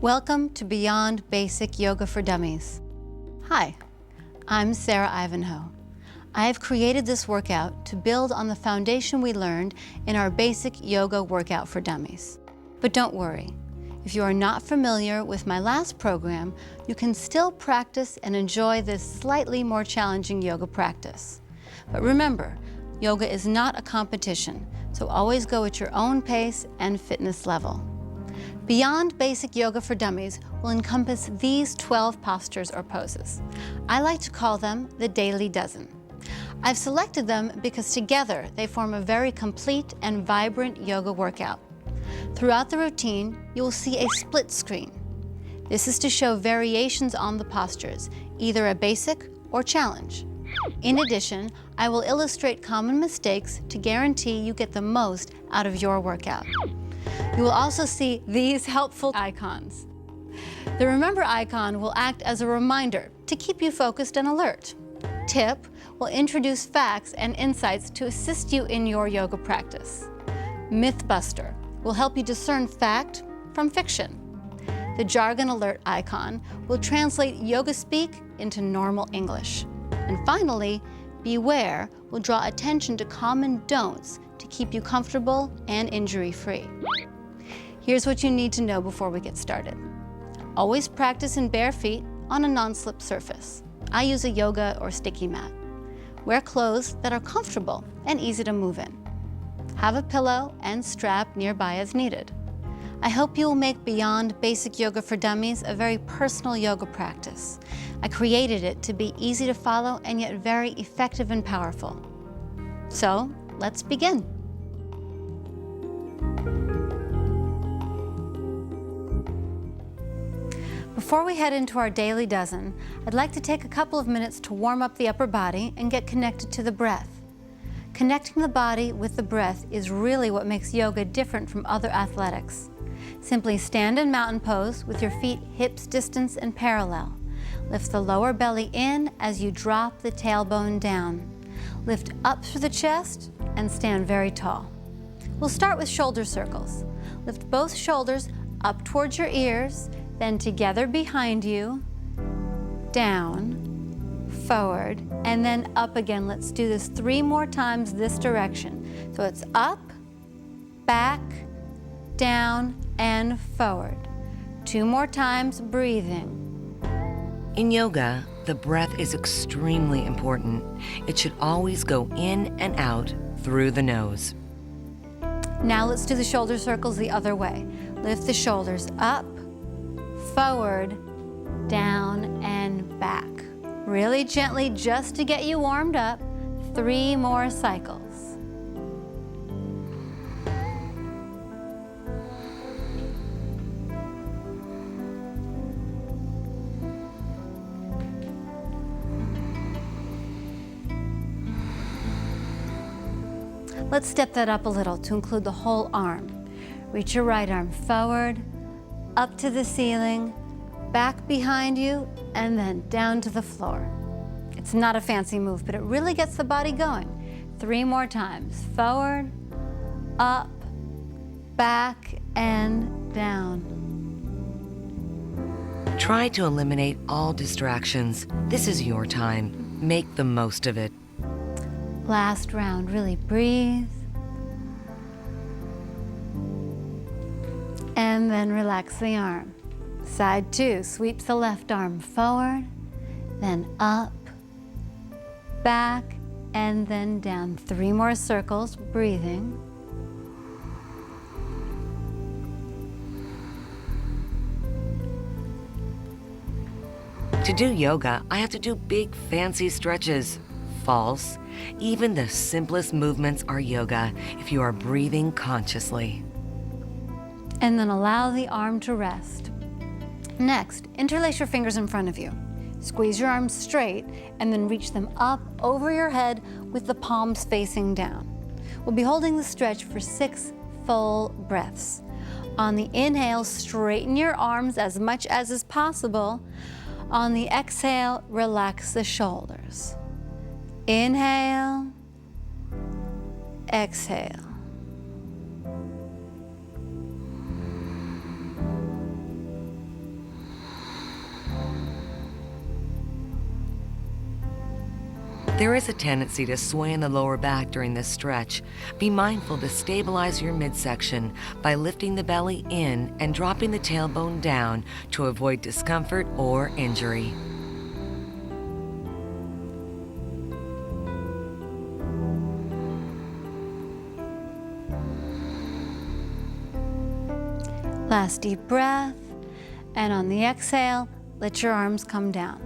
Welcome to Beyond Basic Yoga for Dummies. Hi, I'm Sara Ivanhoe. I have created this workout to build on the foundation we learned in our Basic Yoga Workout for Dummies. But don't worry, if you are not familiar with my last program, you can still practice and enjoy this slightly more challenging yoga practice. But remember, yoga is not a competition, so always go at your own pace and fitness level. Beyond Basic Yoga for Dummies will encompass these 12 postures or poses. I like to call them the Daily Dozen. I've selected them because together they form a very complete and vibrant yoga workout. Throughout the routine, you will see a split screen. This is to show variations on the postures, either a basic or challenge. In addition, I will illustrate common mistakes to guarantee you get the most out of your workout. You will also see these helpful icons. The Remember icon will act as a reminder to keep you focused and alert. Tip will introduce facts and insights to assist you in your yoga practice. Mythbuster will help you discern fact from fiction. The Jargon Alert icon will translate yoga speak into normal English. And finally, Beware will draw attention to common don'ts to keep you comfortable and injury-free. Here's what you need to know before we get started. Always practice in bare feet on a non-slip surface. I use a yoga or sticky mat. Wear clothes that are comfortable and easy to move in. Have a pillow and strap nearby as needed. I hope you will make Beyond Basic Yoga for Dummies a very personal yoga practice. I created it to be easy to follow and yet very effective and powerful. So, let's begin. Before we head into our daily dozen, I'd like to take a couple of minutes to warm up the upper body and get connected to the breath. Connecting the body with the breath is really what makes yoga different from other athletics. Simply stand in mountain pose with your feet hips distance and parallel. Lift the lower belly in as you drop the tailbone down. Lift up through the chest and stand very tall. We'll start with shoulder circles. Lift both shoulders up towards your ears, then together behind you, down, forward, and then up again. Let's do this 3 more times this direction. So it's up, back, down, and forward. 2 more times, breathing. In yoga, the breath is extremely important. It should always go in and out through the nose. Now let's do the shoulder circles the other way. Lift the shoulders up, forward, down, and back. Really gently, just to get you warmed up. 3 more cycles. Let's step that up a little to include the whole arm. Reach your right arm forward, up to the ceiling, back behind you, and then down to the floor. It's not a fancy move, but it really gets the body going. 3 more times. Forward, up, back, and down. Try to eliminate all distractions. This is your time. Make the most of it. Last round, really breathe. And then relax the arm. Side 2, sweeps the left arm forward, then up, back, and then down. 3 more circles, breathing. To do yoga, I have to do big fancy stretches. False. Even the simplest movements are yoga if you are breathing consciously. And then allow the arm to rest. Next, interlace your fingers in front of you. Squeeze your arms straight and then reach them up over your head with the palms facing down. We'll be holding the stretch for 6 full breaths. On the inhale, straighten your arms as much as is possible. On the exhale, relax the shoulders. Inhale, exhale. There is a tendency to sway in the lower back during this stretch. Be mindful to stabilize your midsection by lifting the belly in and dropping the tailbone down to avoid discomfort or injury. Last deep breath, and on the exhale, let your arms come down.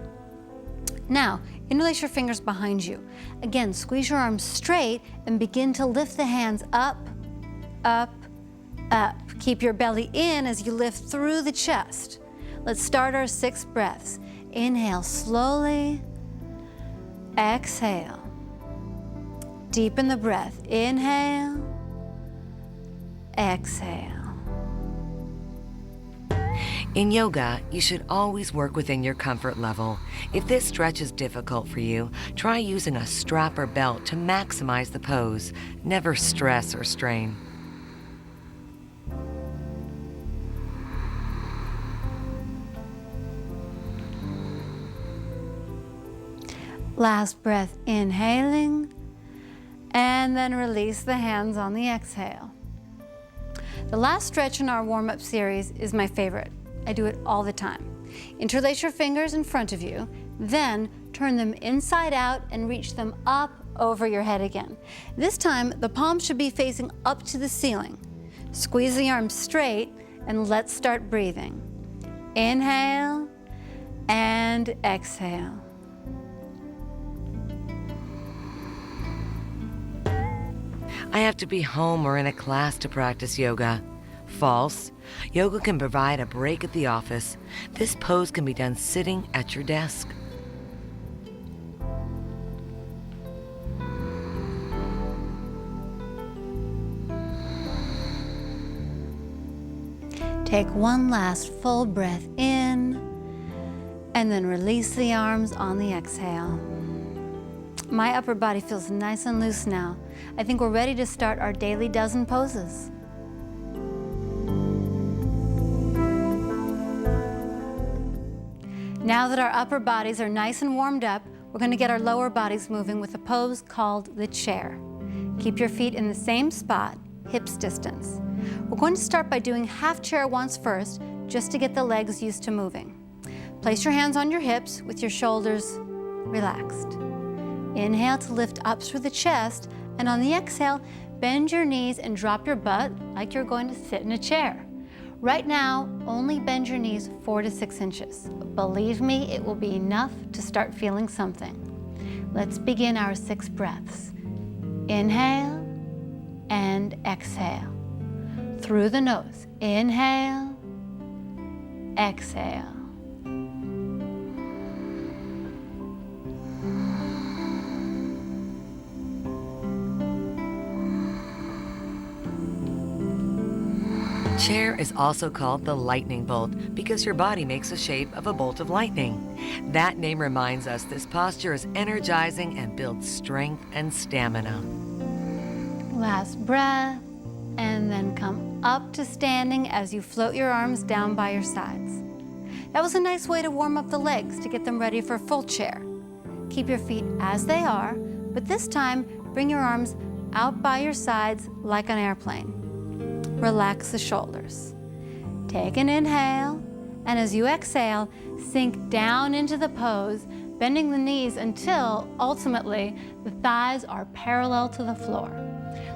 Now, interlace your fingers behind you. Again, squeeze your arms straight and begin to lift the hands up, up, up. Keep your belly in as you lift through the chest. Let's start our 6 breaths. Inhale slowly, exhale. Deepen the breath. Inhale, exhale. In yoga, you should always work within your comfort level. If this stretch is difficult for you, try using a strap or belt to maximize the pose. Never stress or strain. Last breath, inhaling, and then release the hands on the exhale. The last stretch in our warm-up series is my favorite. I do it all the time. Interlace your fingers in front of you, then turn them inside out and reach them up over your head again. This time, the palms should be facing up to the ceiling. Squeeze the arms straight, and let's start breathing. Inhale and exhale. I have to be home or in a class to practice yoga. False. Yoga can provide a break at the office. This pose can be done sitting at your desk. Take one last full breath in, and then release the arms on the exhale. My upper body feels nice and loose now. I think we're ready to start our daily dozen poses. Now that our upper bodies are nice and warmed up, we're going to get our lower bodies moving with a pose called the chair. Keep your feet in the same spot, hips distance. We're going to start by doing half chair once first, just to get the legs used to moving. Place your hands on your hips with your shoulders relaxed. Inhale to lift up through the chest, and on the exhale, bend your knees and drop your butt like you're going to sit in a chair. Right now, only bend your knees 4 to 6 inches. Believe me, it will be enough to start feeling something. Let's begin our 6 breaths. Inhale and exhale. Through the nose. Inhale, exhale. Chair is also called the lightning bolt because your body makes the shape of a bolt of lightning. That name reminds us this posture is energizing and builds strength and stamina. Last breath, and then come up to standing as you float your arms down by your sides. That was a nice way to warm up the legs to get them ready for full chair. Keep your feet as they are, but this time bring your arms out by your sides like an airplane. Relax the shoulders. Take an inhale, and as you exhale, sink down into the pose, bending the knees until, ultimately, the thighs are parallel to the floor.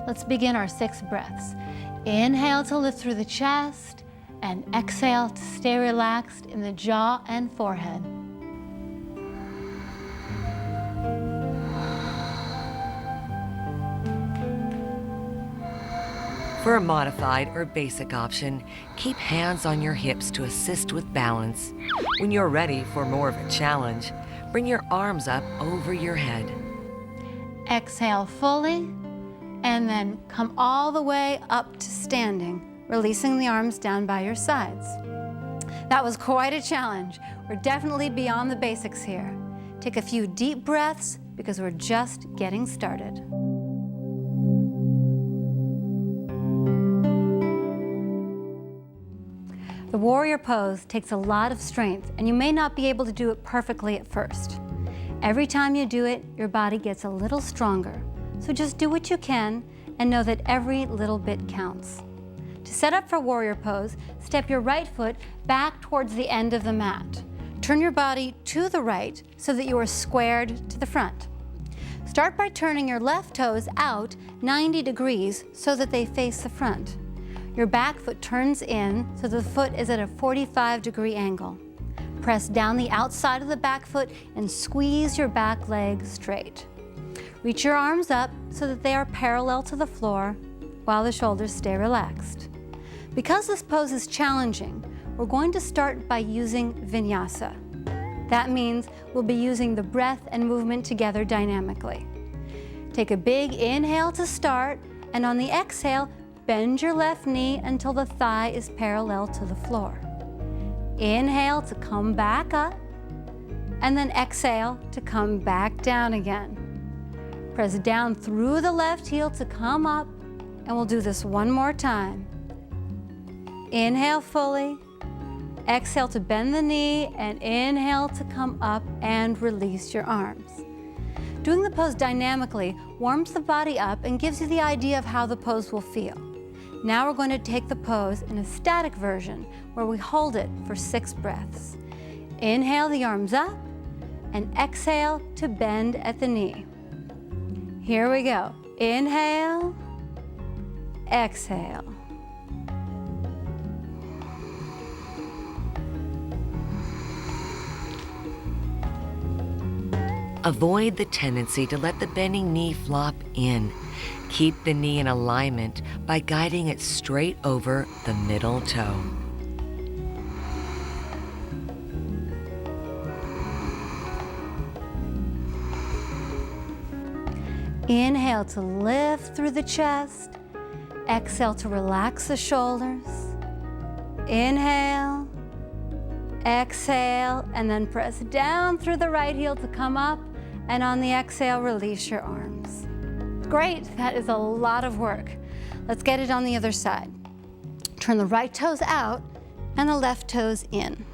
Let's begin our 6 breaths. Inhale to lift through the chest, and exhale to stay relaxed in the jaw and forehead. For a modified or basic option, keep hands on your hips to assist with balance. When you're ready for more of a challenge, bring your arms up over your head. Exhale fully, and then come all the way up to standing, releasing the arms down by your sides. That was quite a challenge. We're definitely beyond the basics here. Take a few deep breaths because we're just getting started. The warrior pose takes a lot of strength, and you may not be able to do it perfectly at first. Every time you do it, your body gets a little stronger. So just do what you can and know that every little bit counts. To set up for warrior pose, step your right foot back towards the end of the mat. Turn your body to the right so that you are squared to the front. Start by turning your left toes out 90 degrees so that they face the front. Your back foot turns in so the foot is at a 45-degree angle. Press down the outside of the back foot and squeeze your back leg straight. Reach your arms up so that they are parallel to the floor while the shoulders stay relaxed. Because this pose is challenging, we're going to start by using vinyasa. That means we'll be using the breath and movement together dynamically. Take a big inhale to start, and on the exhale, bend your left knee until the thigh is parallel to the floor. Inhale to come back up, and then exhale to come back down again. Press down through the left heel to come up, and we'll do this one more time. Inhale fully, exhale to bend the knee, and inhale to come up and release your arms. Doing the pose dynamically warms the body up and gives you the idea of how the pose will feel. Now we're going to take the pose in a static version where we hold it for 6 breaths. Inhale the arms up and exhale to bend at the knee. Here we go. Inhale, exhale. Avoid the tendency to let the bending knee flop in. Keep the knee in alignment by guiding it straight over the middle toe. Inhale to lift through the chest. Exhale to relax the shoulders. Inhale, exhale, and then press down through the right heel to come up, and on the exhale, release your arms. Great, that is a lot of work. Let's get it on the other side. Turn the right toes out and the left toes in.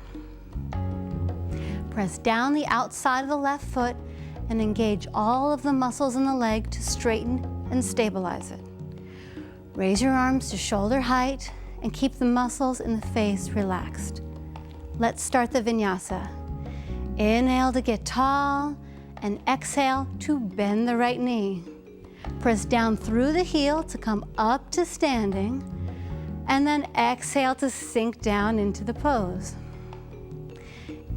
Press down the outside of the left foot and engage all of the muscles in the leg to straighten and stabilize it. Raise your arms to shoulder height and keep the muscles in the face relaxed. Let's start the vinyasa. Inhale to get tall and exhale to bend the right knee. Press down through the heel to come up to standing, and then exhale to sink down into the pose.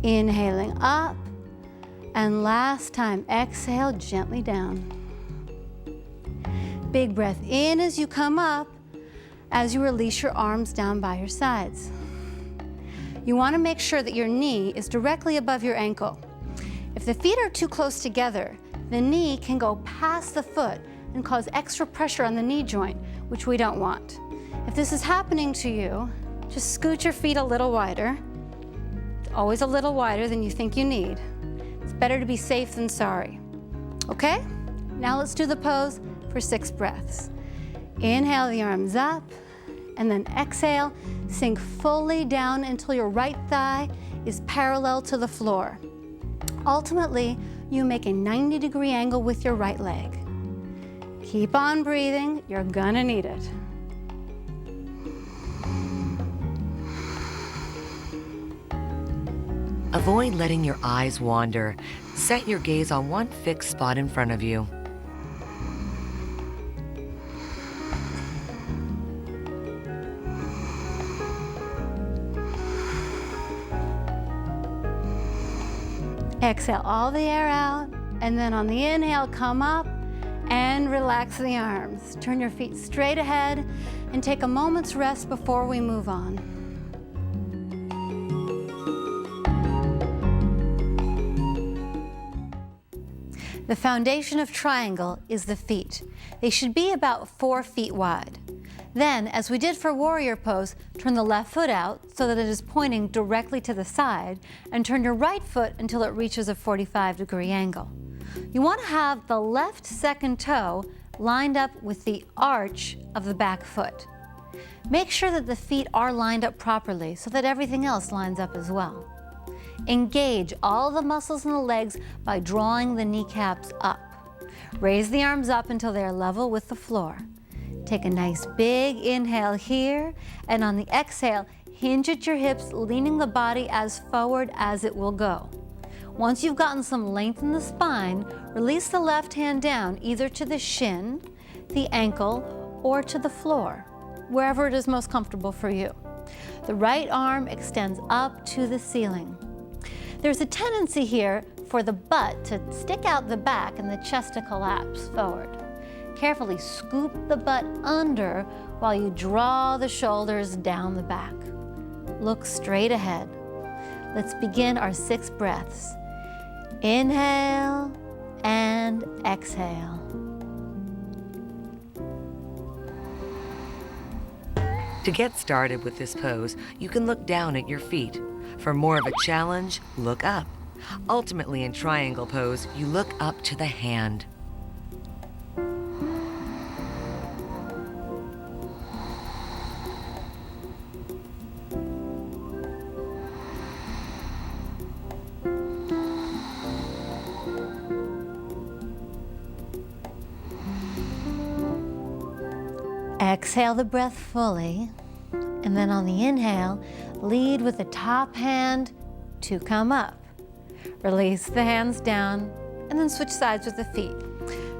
Inhaling up, and last time, exhale gently down. Big breath in as you come up, as you release your arms down by your sides. You want to make sure that your knee is directly above your ankle. If the feet are too close together, the knee can go past the foot and cause extra pressure on the knee joint, which we don't want. If this is happening to you, just scoot your feet a little wider. Always a little wider than you think you need. It's better to be safe than sorry. Okay? Now let's do the pose for 6 breaths. Inhale the arms up, and then exhale, sink fully down until your right thigh is parallel to the floor. Ultimately, you make a 90-degree angle with your right leg. Keep on breathing, you're gonna need it. Avoid letting your eyes wander. Set your gaze on one fixed spot in front of you. Exhale all the air out, and then on the inhale, come up and relax the arms. Turn your feet straight ahead and take a moment's rest before we move on. The foundation of triangle is the feet. They should be about 4 feet wide. Then, as we did for warrior pose, turn the left foot out so that it is pointing directly to the side, and turn your right foot until it reaches a 45-degree angle. You want to have the left second toe lined up with the arch of the back foot. Make sure that the feet are lined up properly so that everything else lines up as well. Engage all the muscles in the legs by drawing the kneecaps up. Raise the arms up until they're level with the floor. Take a nice big inhale here, and on the exhale, hinge at your hips, leaning the body as forward as it will go. Once you've gotten some length in the spine, release the left hand down, either to the shin, the ankle, or to the floor, wherever it is most comfortable for you. The right arm extends up to the ceiling. There's a tendency here for the butt to stick out the back and the chest to collapse forward. Carefully scoop the butt under while you draw the shoulders down the back. Look straight ahead. Let's begin our 6 breaths. Inhale and exhale. To get started with this pose, you can look down at your feet. For more of a challenge, look up. Ultimately, in triangle pose, you look up to the hand. Exhale the breath fully, and then on the inhale, lead with the top hand to come up. Release the hands down, and then switch sides with the feet.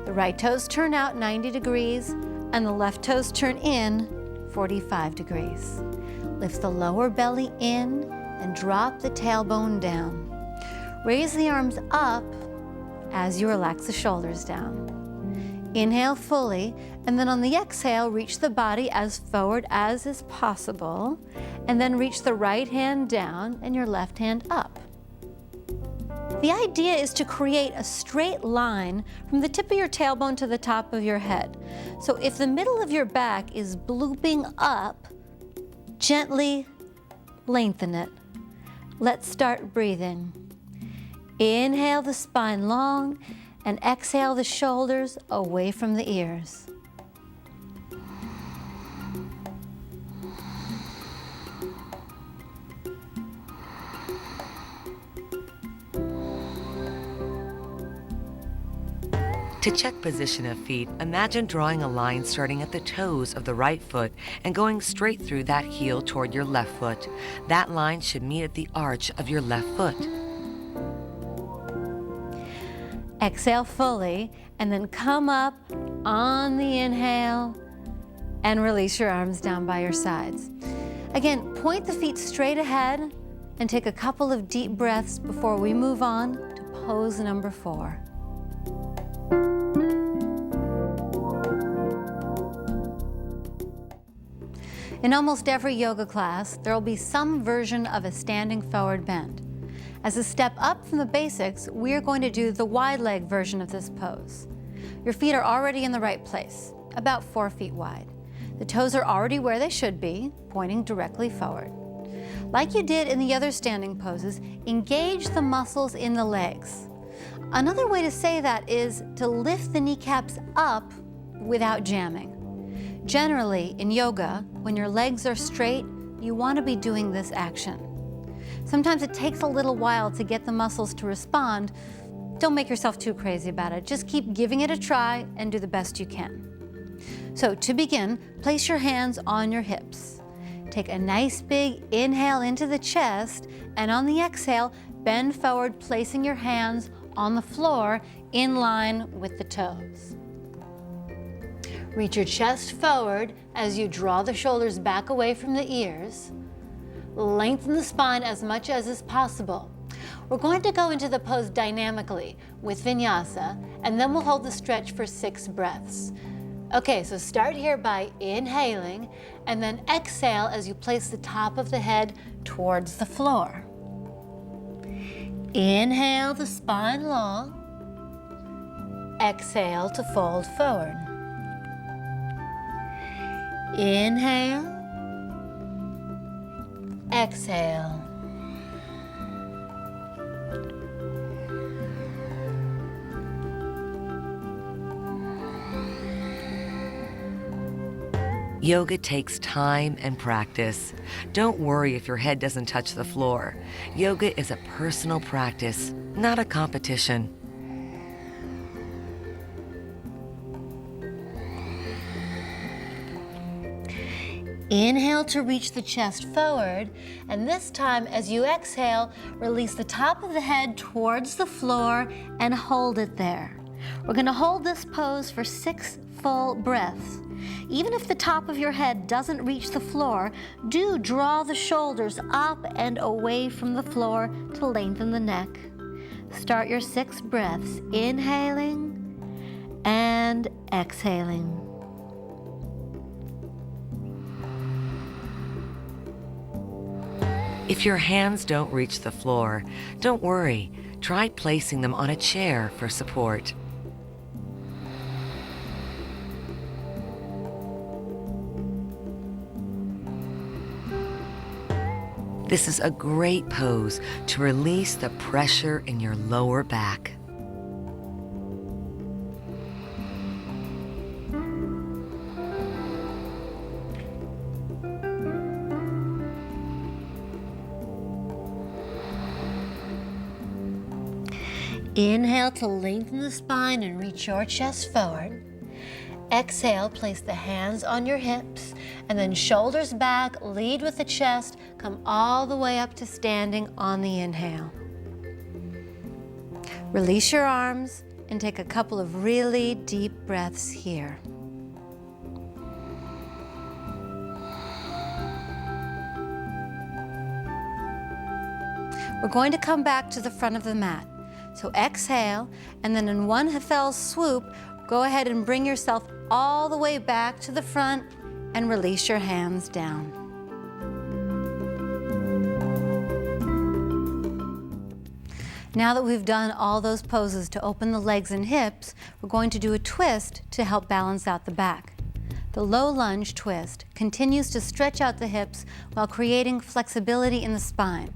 The right toes turn out 90 degrees, and the left toes turn in 45 degrees. Lift the lower belly in and drop the tailbone down. Raise the arms up as you relax the shoulders down. Inhale fully, and then on the exhale, reach the body as forward as is possible, and then reach the right hand down and your left hand up. The idea is to create a straight line from the tip of your tailbone to the top of your head. So if the middle of your back is blooping up, gently lengthen it. Let's start breathing. Inhale the spine long, and exhale the shoulders away from the ears. To check position of feet, imagine drawing a line starting at the toes of the right foot and going straight through that heel toward your left foot. That line should meet at the arch of your left foot. Exhale fully, and then come up on the inhale and release your arms down by your sides. Again, point the feet straight ahead and take a couple of deep breaths before we move on to pose number 4. In almost every yoga class, there will be some version of a standing forward bend. As a step up from the basics, we are going to do the wide leg version of this pose. Your feet are already in the right place, about 4 feet wide. The toes are already where they should be, pointing directly forward. Like you did in the other standing poses, engage the muscles in the legs. Another way to say that is to lift the kneecaps up without jamming. Generally, in yoga, when your legs are straight, you want to be doing this action. Sometimes it takes a little while to get the muscles to respond. Don't make yourself too crazy about it. Just keep giving it a try and do the best you can. So to begin, place your hands on your hips. Take a nice big inhale into the chest, and on the exhale, bend forward, placing your hands on the floor in line with the toes. Reach your chest forward as you draw the shoulders back away from the ears. Lengthen the spine as much as is possible. We're going to go into the pose dynamically with vinyasa, and then we'll hold the stretch for 6 breaths. Okay, so start here by inhaling, and then exhale as you place the top of the head towards the floor. Inhale the spine long. Exhale to fold forward. Inhale. Exhale. Yoga takes time and practice. Don't worry if your head doesn't touch the floor. Yoga is a personal practice, not a competition. Inhale to reach the chest forward, and this time as you exhale, release the top of the head towards the floor and hold it there. We're going to hold this pose for 6 full breaths. Even if the top of your head doesn't reach the floor, do draw the shoulders up and away from the floor to lengthen the neck. Start your 6 breaths, inhaling and exhaling. If your hands don't reach the floor, don't worry. Try placing them on a chair for support. This is a great pose to release the pressure in your lower back. Inhale to lengthen the spine and reach your chest forward. Exhale, place the hands on your hips, and then shoulders back, lead with the chest, come all the way up to standing on the inhale. Release your arms and take a couple of really deep breaths here. We're going to come back to the front of the mat. So exhale, and then in one fell swoop, go ahead and bring yourself all the way back to the front and release your hands down. Now that we've done all those poses to open the legs and hips, we're going to do a twist to help balance out the back. The low lunge twist continues to stretch out the hips while creating flexibility in the spine.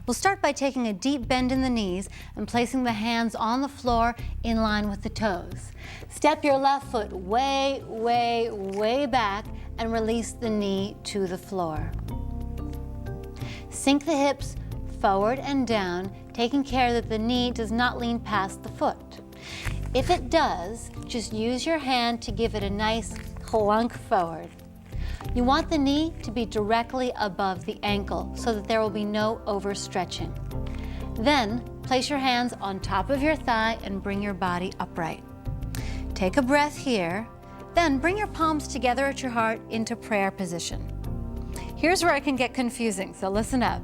We'll start by taking a deep bend in the knees and placing the hands on the floor in line with the toes. Step your left foot way, way, way back and release the knee to the floor. Sink the hips forward and down, taking care that the knee does not lean past the foot. If it does, just use your hand to give it a nice clunk forward. You want the knee to be directly above the ankle so that there will be no overstretching. Then, place your hands on top of your thigh and bring your body upright. Take a breath here, then bring your palms together at your heart into prayer position. Here's where it can get confusing, so listen up.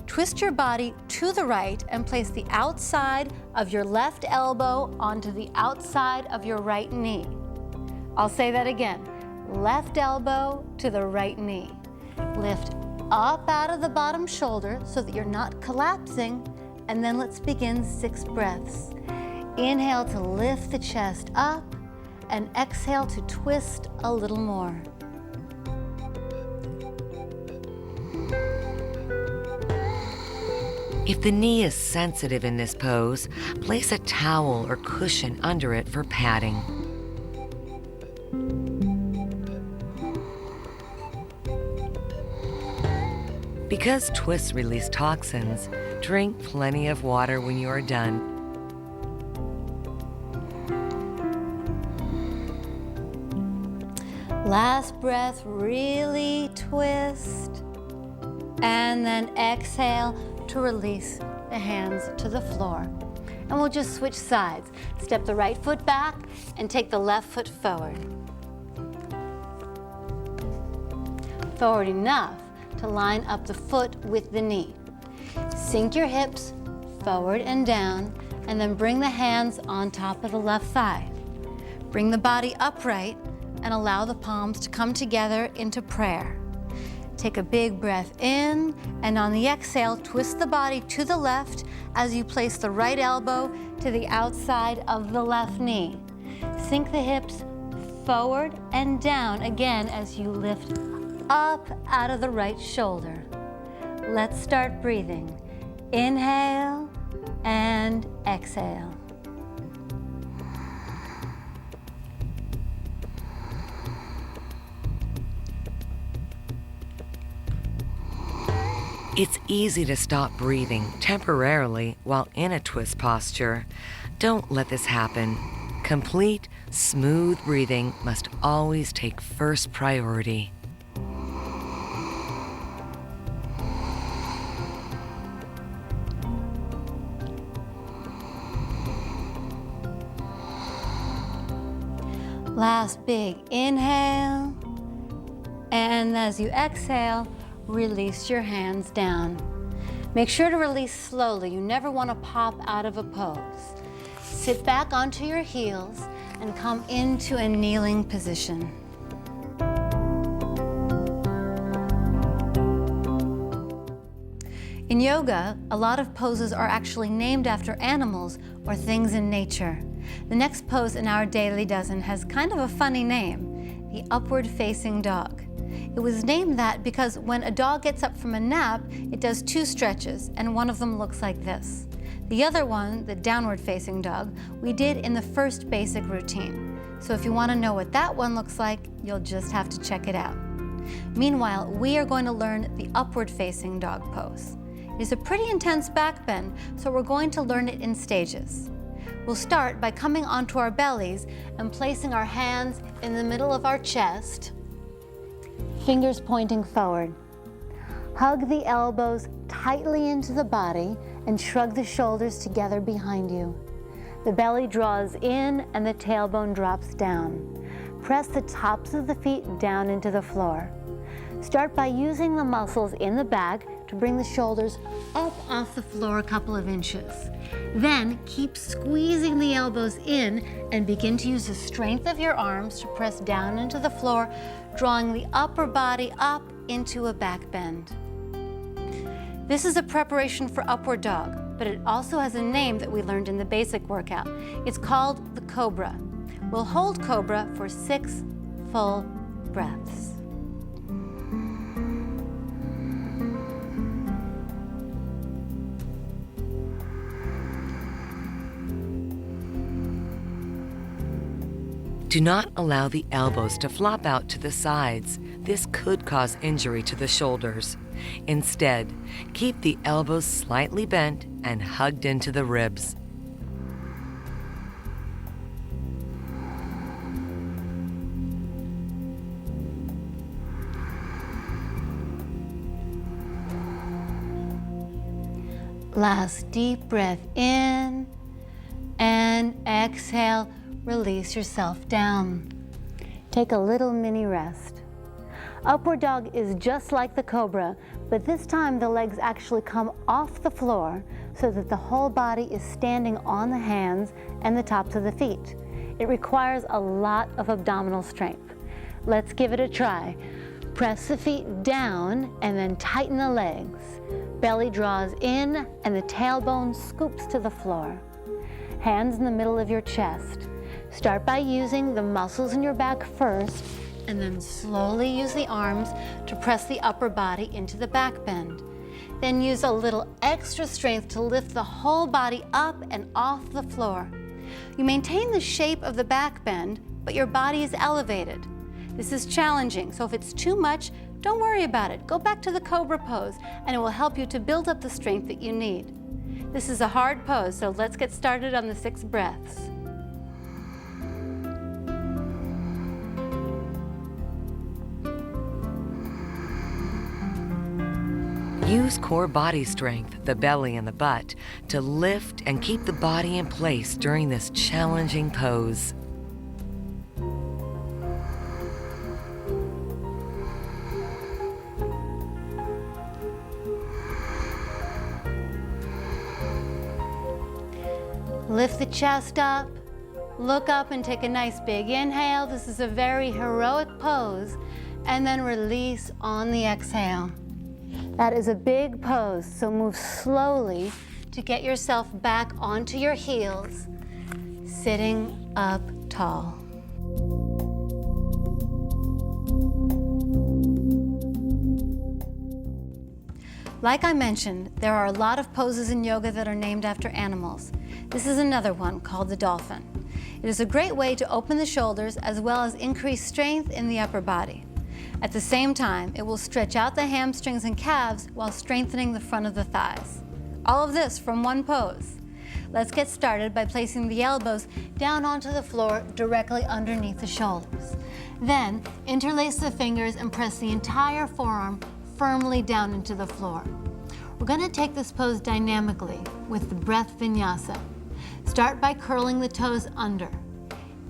Twist your body to the right and place the outside of your left elbow onto the outside of your right knee. I'll say that again. Left elbow to the right knee. Lift up out of the bottom shoulder so that you're not collapsing, and then let's begin 6 breaths. Inhale to lift the chest up, and exhale to twist a little more. If the knee is sensitive in this pose, place a towel or cushion under it for padding. Because twists release toxins, drink plenty of water when you are done. Last breath, really twist. And then exhale to release the hands to the floor. And we'll just switch sides. Step the right foot back and take the left foot forward. Forward enough to line up the foot with the knee. Sink your hips forward and down, and then bring the hands on top of the left thigh. Bring the body upright and allow the palms to come together into prayer. Take a big breath in, and on the exhale, twist the body to the left as you place the right elbow to the outside of the left knee. Sink the hips forward and down again as you lift up out of the right shoulder. Let's start breathing. Inhale and exhale. It's easy to stop breathing temporarily while in a twist posture. Don't let this happen. Complete, smooth breathing must always take first priority. Last big inhale, and as you exhale, release your hands down. Make sure to release slowly. You never want to pop out of a pose. Sit back onto your heels and come into a kneeling position. In yoga, a lot of poses are actually named after animals or things in nature. The next pose in our daily dozen has kind of a funny name, the upward facing dog. It was named that because when a dog gets up from a nap, it does 2 stretches, and one of them looks like this. The other one, the downward facing dog, we did in the first basic routine. So if you want to know what that one looks like, you'll just have to check it out. Meanwhile, we are going to learn the upward facing dog pose. It is a pretty intense back bend, so we're going to learn it in stages. We'll start by coming onto our bellies and placing our hands in the middle of our chest, fingers pointing forward. Hug the elbows tightly into the body and shrug the shoulders together behind you. The belly draws in and the tailbone drops down. Press the tops of the feet down into the floor. Start by using the muscles in the back to bring the shoulders up off the floor a couple of inches. Then keep squeezing the elbows in and begin to use the strength of your arms to press down into the floor, drawing the upper body up into a back bend. This is a preparation for upward dog, but it also has a name that we learned in the basic workout. It's called the cobra. We'll hold cobra for 6 full breaths. Do not allow the elbows to flop out to the sides. This could cause injury to the shoulders. Instead, keep the elbows slightly bent and hugged into the ribs. Last deep breath in and exhale. Release yourself down. Take a little mini rest. Upward dog is just like the cobra, but this time the legs actually come off the floor so that the whole body is standing on the hands and the tops of the feet. It requires a lot of abdominal strength. Let's give it a try. Press the feet down and then tighten the legs. Belly draws in and the tailbone scoops to the floor. Hands in the middle of your chest. Start by using the muscles in your back first, and then slowly use the arms to press the upper body into the back bend. Then use a little extra strength to lift the whole body up and off the floor. You maintain the shape of the back bend, but your body is elevated. This is challenging, so if it's too much, don't worry about it. Go back to the cobra pose, and it will help you to build up the strength that you need. This is a hard pose, so let's get started on the 6 breaths. Use core body strength, the belly and the butt, to lift and keep the body in place during this challenging pose. Lift the chest up, look up and take a nice big inhale. This is a very heroic pose, and then release on the exhale. That is a big pose, so move slowly to get yourself back onto your heels, sitting up tall. Like I mentioned, there are a lot of poses in yoga that are named after animals. This is another one called the dolphin. It is a great way to open the shoulders as well as increase strength in the upper body. At the same time, it will stretch out the hamstrings and calves while strengthening the front of the thighs. All of this from one pose. Let's get started by placing the elbows down onto the floor directly underneath the shoulders. Then, interlace the fingers and press the entire forearm firmly down into the floor. We're going to take this pose dynamically with the breath vinyasa. Start by curling the toes under.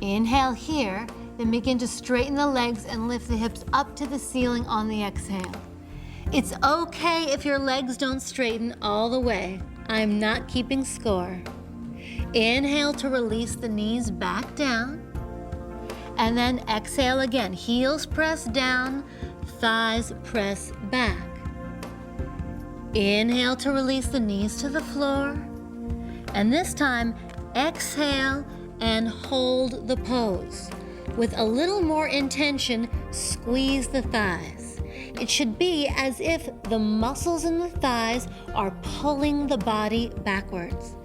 Inhale here, then begin to straighten the legs and lift the hips up to the ceiling on the exhale. It's okay if your legs don't straighten all the way. I'm not keeping score. Inhale to release the knees back down. And then exhale again. Heels press down, thighs press back. Inhale to release the knees to the floor. And this time, exhale and hold the pose. With a little more intention, squeeze the thighs. It should be as if the muscles in the thighs are pulling the body backwards.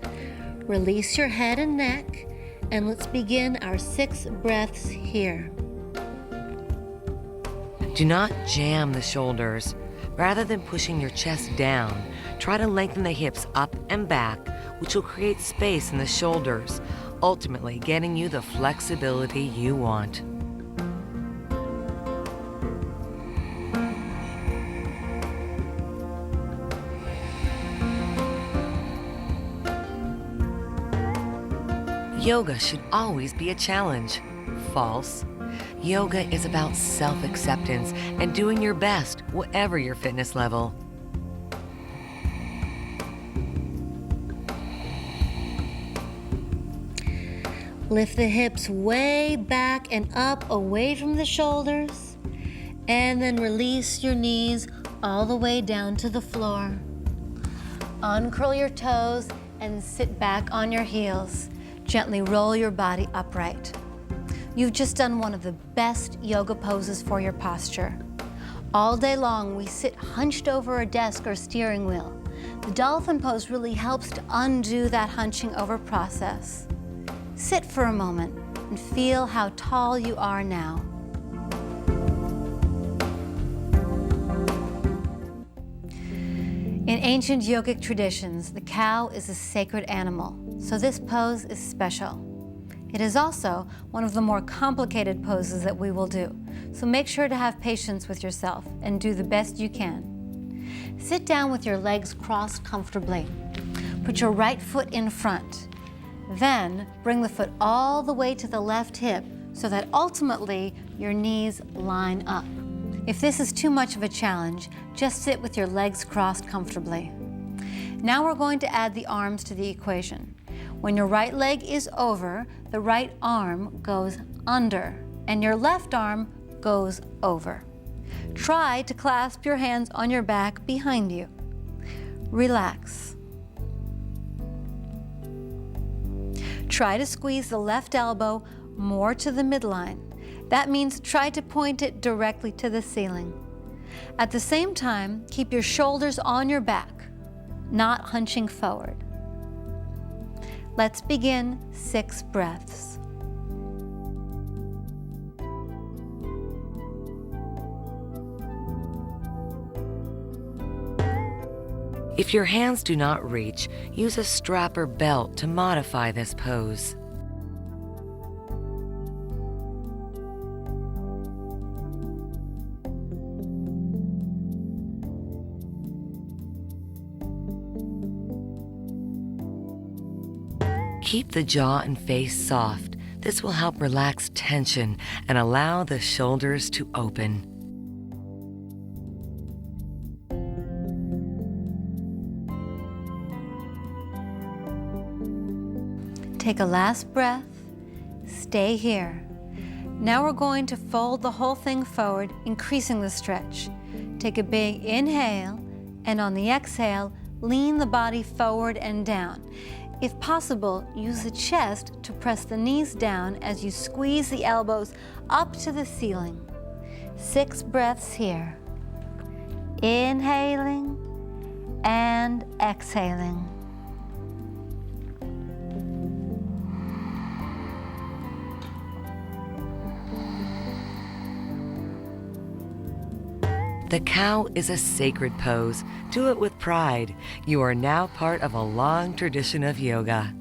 Release your head and neck, and let's begin our 6 breaths here. Do not jam the shoulders. Rather than pushing your chest down, try to lengthen the hips up and back, which will create space in the shoulders, ultimately getting you the flexibility you want. Yoga should always be a challenge. False. Yoga is about self-acceptance and doing your best, whatever your fitness level. Lift the hips way back and up away from the shoulders, and then release your knees all the way down to the floor. Uncurl your toes and sit back on your heels. Gently roll your body upright. You've just done one of the best yoga poses for your posture. All day long, we sit hunched over a desk or steering wheel. The Dolphin pose really helps to undo that hunching over process. Sit for a moment and feel how tall you are now. In ancient yogic traditions, the cow is a sacred animal, so this pose is special. It is also one of the more complicated poses that we will do, so make sure to have patience with yourself and do the best you can. Sit down with your legs crossed comfortably. Put your right foot in front. Then bring the foot all the way to the left hip so that ultimately your knees line up. If this is too much of a challenge, just sit with your legs crossed comfortably. Now we're going to add the arms to the equation. When your right leg is over, the right arm goes under, and your left arm goes over. Try to clasp your hands on your back behind you. Relax. Try to squeeze the left elbow more to the midline. That means try to point it directly to the ceiling. At the same time, keep your shoulders on your back, not hunching forward. Let's begin 6 breaths. If your hands do not reach, use a strap or belt to modify this pose. Keep the jaw and face soft. This will help relax tension and allow the shoulders to open. Take a last breath. Stay here. Now we're going to fold the whole thing forward, increasing the stretch. Take a big inhale, and on the exhale, lean the body forward and down. If possible, use the chest to press the knees down as you squeeze the elbows up to the ceiling. 6 breaths here. Inhaling and exhaling. The cow is a sacred pose. Do it with pride. You are now part of a long tradition of yoga.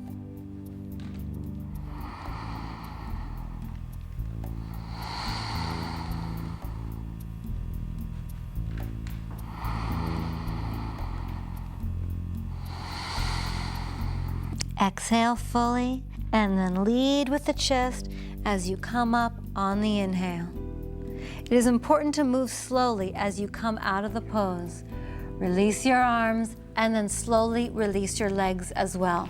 Exhale fully, and then lead with the chest as you come up on the inhale. It is important to move slowly as you come out of the pose. Release your arms, and then slowly release your legs as well.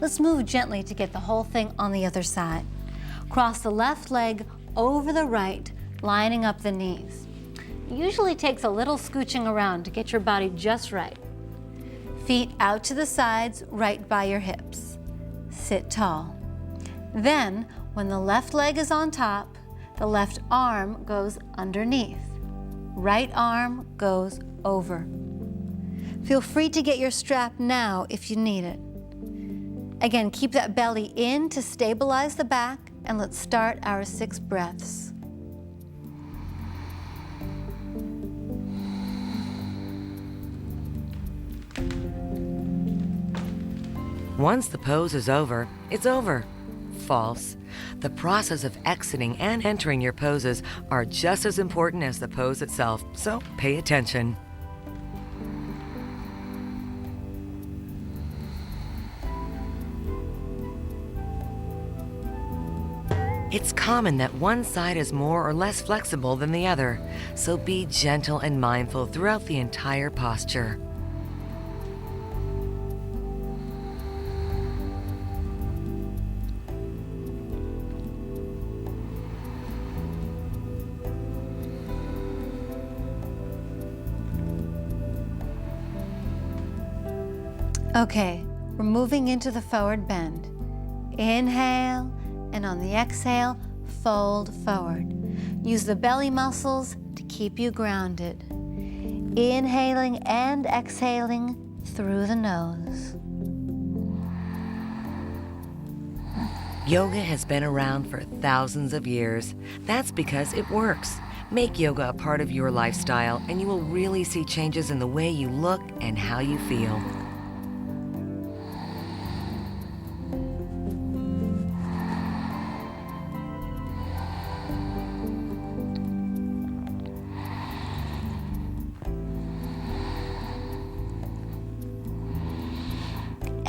Let's move gently to get the whole thing on the other side. Cross the left leg over the right, lining up the knees. It usually takes a little scooching around to get your body just right. Feet out to the sides, right by your hips. Sit tall. Then, when the left leg is on top, the left arm goes underneath. Right arm goes over. Feel free to get your strap now if you need it. Again, keep that belly in to stabilize the back, and let's start our 6 breaths. Once the pose is over, it's over. False. The process of exiting and entering your poses are just as important as the pose itself, so pay attention. It's common that one side is more or less flexible than the other, so be gentle and mindful throughout the entire posture. Okay, we're moving into the forward bend. Inhale, and on the exhale, fold forward. Use the belly muscles to keep you grounded. Inhaling and exhaling through the nose. Yoga has been around for thousands of years. That's because it works. Make yoga a part of your lifestyle, and you will really see changes in the way you look and how you feel.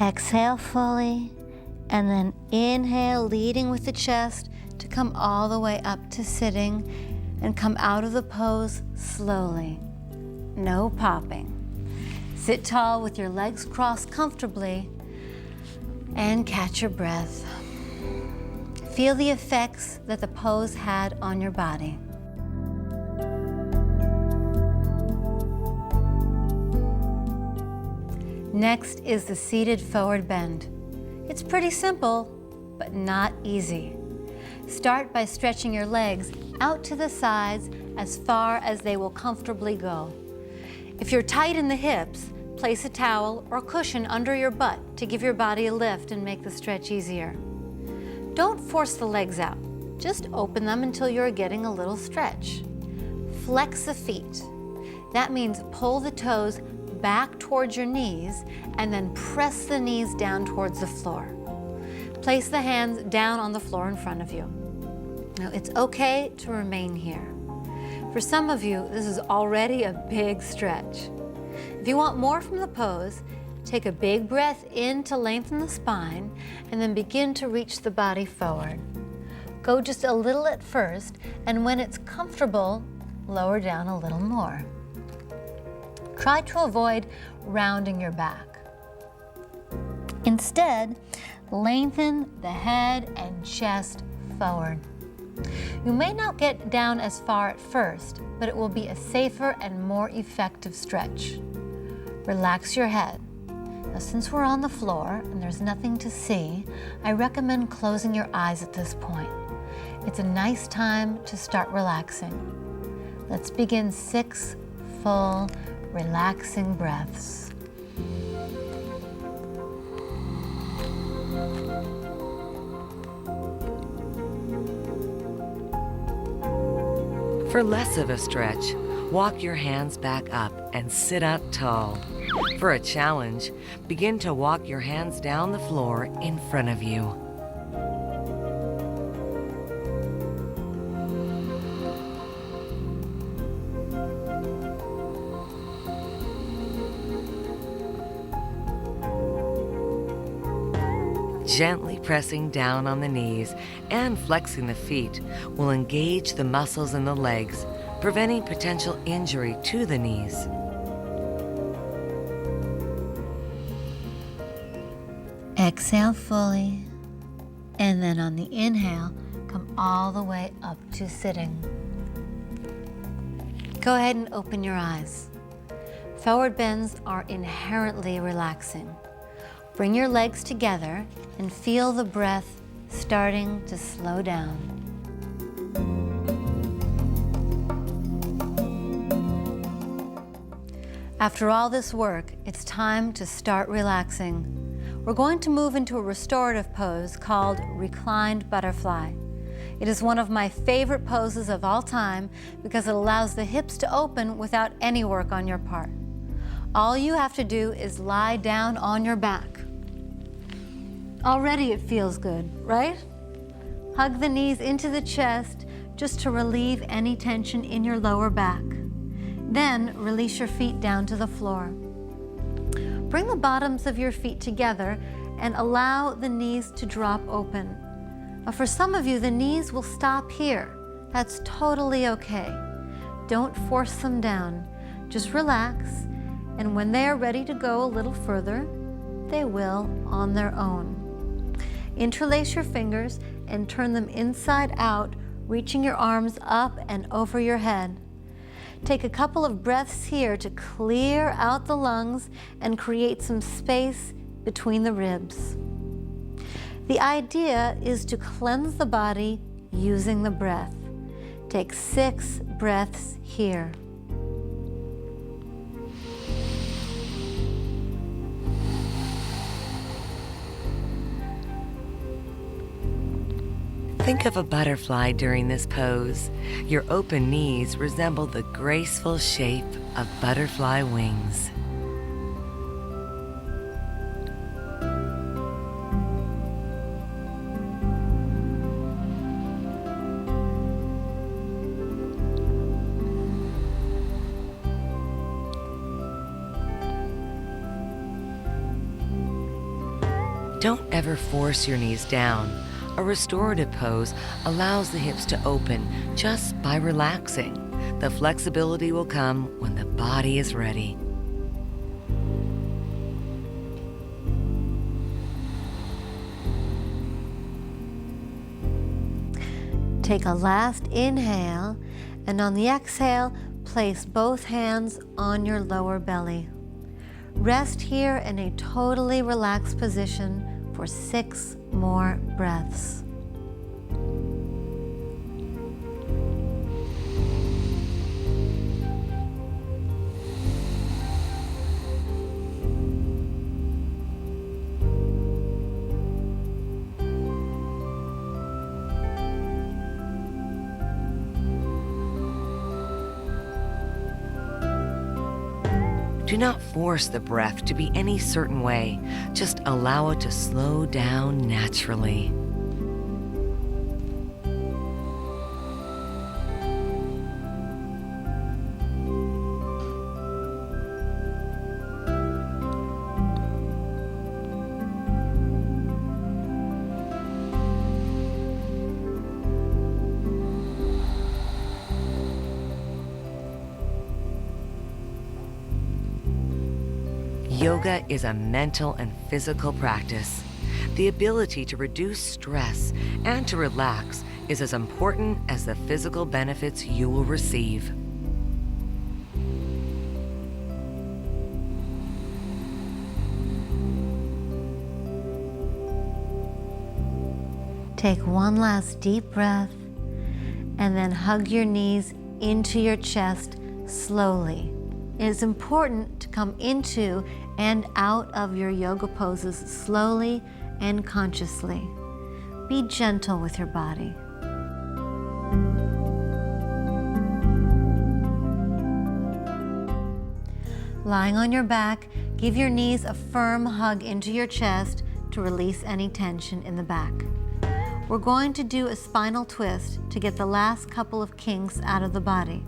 Exhale fully, and then inhale, leading with the chest to come all the way up to sitting, and come out of the pose slowly. No popping. Sit tall with your legs crossed comfortably, and catch your breath. Feel the effects that the pose had on your body. Next is the seated forward bend. It's pretty simple, but not easy. Start by stretching your legs out to the sides as far as they will comfortably go. If you're tight in the hips, place a towel or cushion under your butt to give your body a lift and make the stretch easier. Don't force the legs out. Just open them until you're getting a little stretch. Flex the feet. That means pull the toes back towards your knees and then press the knees down towards the floor. Place the hands down on the floor in front of you. Now, it's okay to remain here. For some of you, this is already a big stretch. If you want more from the pose, take a big breath in to lengthen the spine and then begin to reach the body forward. Go just a little at first, and when it's comfortable, lower down a little more. Try to avoid rounding your back. Instead, lengthen the head and chest forward. You may not get down as far at first, but it will be a safer and more effective stretch. Relax your head. Now, since we're on the floor and there's nothing to see, I recommend closing your eyes at this point. It's a nice time to start relaxing. Let's begin 6 full, relaxing breaths. For less of a stretch, Walk your hands back up and sit up tall. For a challenge, begin to walk your hands down the floor in front of you. Gently pressing down on the knees and flexing the feet will engage the muscles in the legs, preventing potential injury to the knees. Exhale fully, and then on the inhale, come all the way up to sitting. Go ahead and open your eyes. Forward bends are inherently relaxing. Bring your legs together and feel the breath starting to slow down. After all this work, it's time to start relaxing. We're going to move into a restorative pose called Reclined Butterfly. It is one of my favorite poses of all time because it allows the hips to open without any work on your part. All you have to do is lie down on your back. Already it feels good, right? Hug the knees into the chest just to relieve any tension in your lower back. Then release your feet down to the floor. Bring the bottoms of your feet together and allow the knees to drop open. For some of you, the knees will stop here. That's totally okay. Don't force them down. Just relax, and when they are ready to go a little further, they will on their own. Interlace your fingers and turn them inside out, reaching your arms up and over your head. Take a couple of breaths here to clear out the lungs and create some space between the ribs. The idea is to cleanse the body using the breath. Take 6 breaths here. Think of a butterfly during this pose. Your open knees resemble the graceful shape of butterfly wings. Don't ever force your knees down. A restorative pose allows the hips to open just by relaxing. The flexibility will come when the body is ready. Take a last inhale, and on the exhale, place both hands on your lower belly. Rest here in a totally relaxed position for 6 more breaths. Do not force the breath to be any certain way. Just allow it to slow down naturally. Yoga is a mental and physical practice. The ability to reduce stress and to relax is as important as the physical benefits you will receive. Take one last deep breath, and then hug your knees into your chest slowly. It is important to come into and out of your yoga poses slowly and consciously. Be gentle with your body. Lying on your back, give your knees a firm hug into your chest to release any tension in the back. We're going to do a spinal twist to get the last couple of kinks out of the body.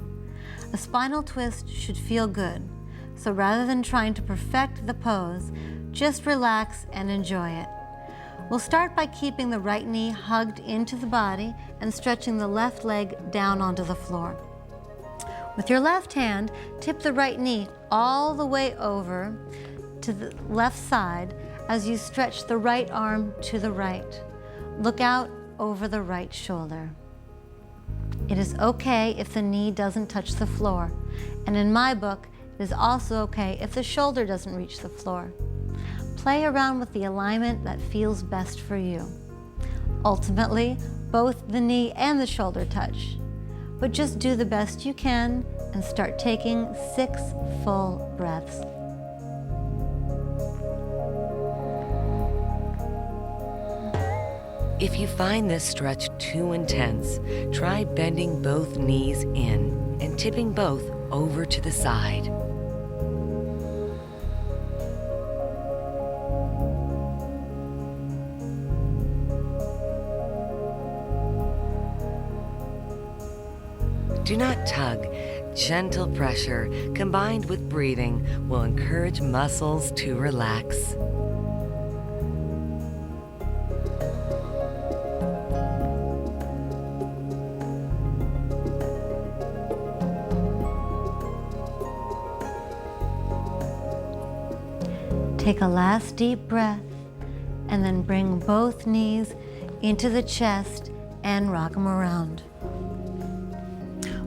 A spinal twist should feel good, so rather than trying to perfect the pose, just relax and enjoy it. We'll start by keeping the right knee hugged into the body and stretching the left leg down onto the floor. With your left hand, tip the right knee all the way over to the left side as you stretch the right arm to the right. Look out over the right shoulder. It is okay if the knee doesn't touch the floor, and in my book, it is also okay if the shoulder doesn't reach the floor. Play around with the alignment that feels best for you. Ultimately, both the knee and the shoulder touch, but just do the best you can and start taking 6 full breaths. If you find this stretch too intense, try bending both knees in and tipping both over to the side. Do not tug. Gentle pressure combined with breathing will encourage muscles to relax. Take a last deep breath and then bring both knees into the chest and rock them around.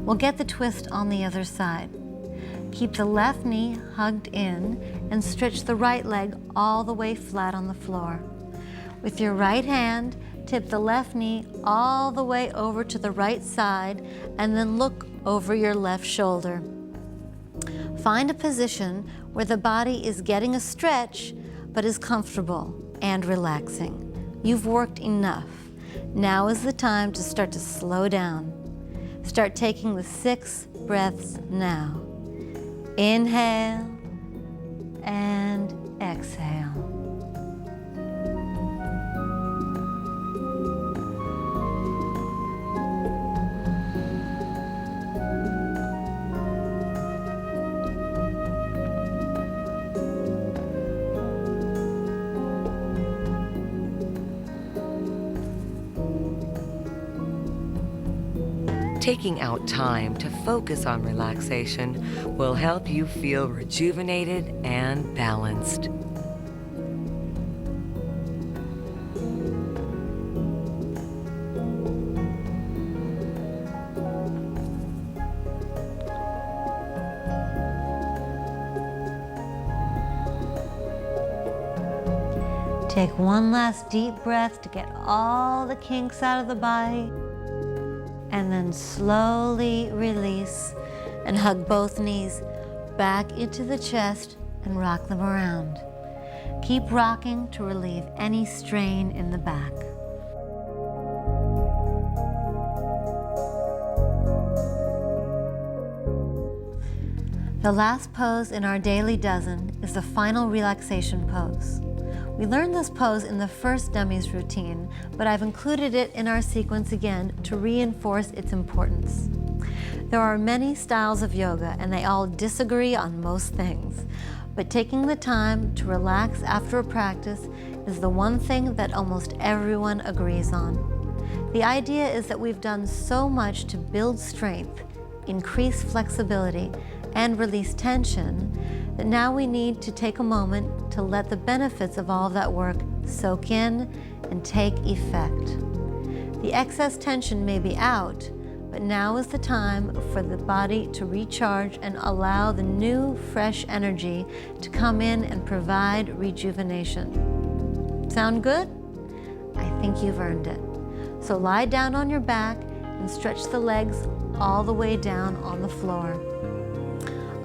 We'll get the twist on the other side. Keep the left knee hugged in and stretch the right leg all the way flat on the floor. With your right hand, tip the left knee all the way over to the right side and then look over your left shoulder. Find a position where the body is getting a stretch but is comfortable and relaxing. You've worked enough. Now is the time to start to slow down. Start taking the 6 breaths now. Inhale and exhale. Taking out time to focus on relaxation will help you feel rejuvenated and balanced. Take one last deep breath to get all the kinks out of the body. And then slowly release and hug both knees back into the chest and rock them around. Keep rocking to relieve any strain in the back. The last pose in our daily dozen is the final relaxation pose. We learned this pose in the first Dummies routine, but I've included it in our sequence again to reinforce its importance. There are many styles of yoga and they all disagree on most things, but taking the time to relax after a practice is the one thing that almost everyone agrees on. The idea is that we've done so much to build strength, increase flexibility, and release tension that now we need to take a moment to let the benefits of all of that work soak in and take effect. The excess tension may be out, but now is the time for the body to recharge and allow the new, fresh energy to come in and provide rejuvenation. Sound good? I think you've earned it. So lie down on your back and stretch the legs all the way down on the floor.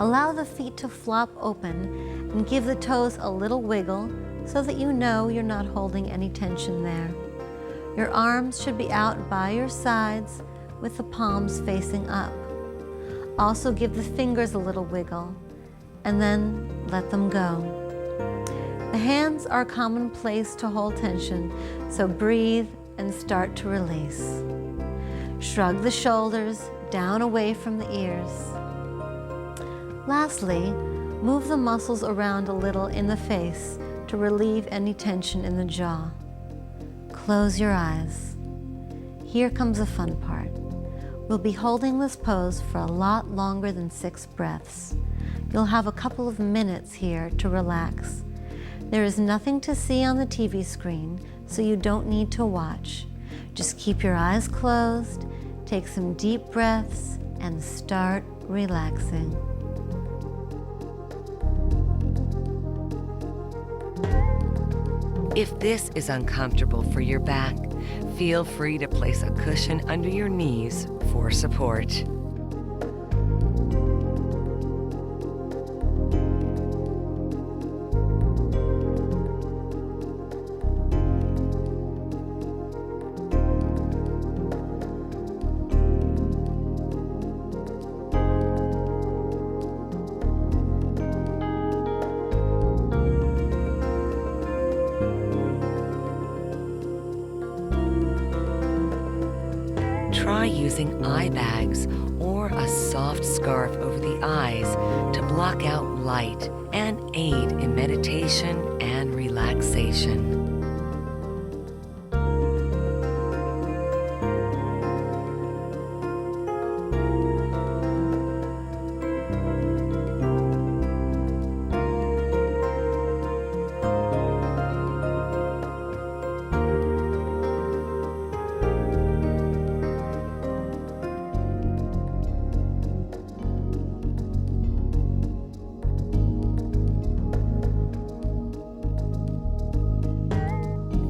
Allow the feet to flop open and give the toes a little wiggle so that you know you're not holding any tension there. Your arms should be out by your sides with the palms facing up. Also give the fingers a little wiggle and then let them go. The hands are a common place to hold tension, so breathe and start to release. Shrug the shoulders down away from the ears. Lastly, move the muscles around a little in the face to relieve any tension in the jaw. Close your eyes. Here comes the fun part. We'll be holding this pose for a lot longer than 6 breaths. You'll have a couple of minutes here to relax. There is nothing to see on the TV screen, so you don't need to watch. Just keep your eyes closed, take some deep breaths, and start relaxing. If this is uncomfortable for your back, feel free to place a cushion under your knees for support. Try using eye bags or a soft scarf over the eyes to block out light and aid in meditation and relaxation.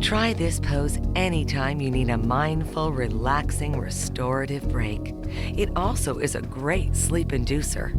Try this pose anytime you need a mindful, relaxing, restorative break. It also is a great sleep inducer.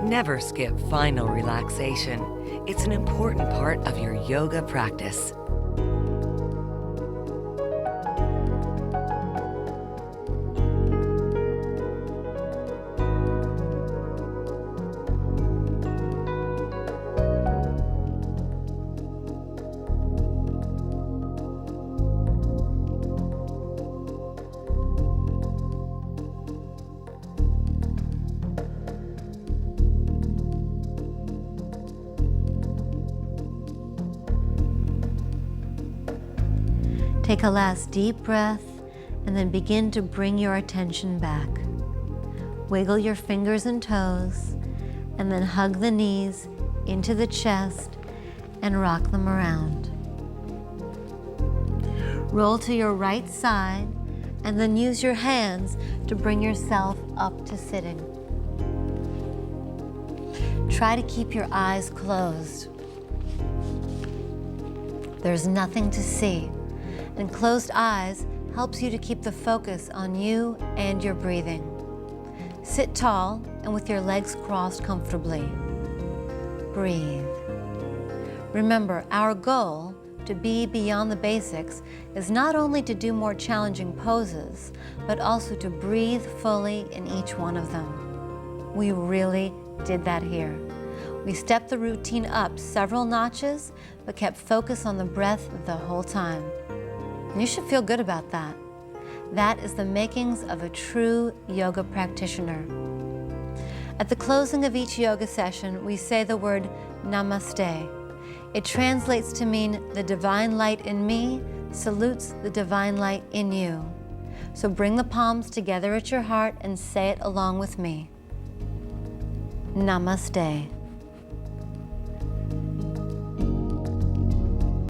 Never skip final relaxation. It's an important part of your yoga practice. Take a last deep breath and then begin to bring your attention back. Wiggle your fingers and toes and then hug the knees into the chest and rock them around. Roll to your right side and then use your hands to bring yourself up to sitting. Try to keep your eyes closed. There's nothing to see, and closed eyes helps you to keep the focus on you and your breathing. Sit tall and with your legs crossed comfortably. Breathe. Remember, our goal to be beyond the basics is not only to do more challenging poses, but also to breathe fully in each one of them. We really did that here. We stepped the routine up several notches, but kept focus on the breath the whole time. You should feel good about that. That is the makings of a true yoga practitioner. At the closing of each yoga session, we say the word namaste. It translates to mean the divine light in me salutes the divine light in you. So bring the palms together at your heart and say it along with me. Namaste.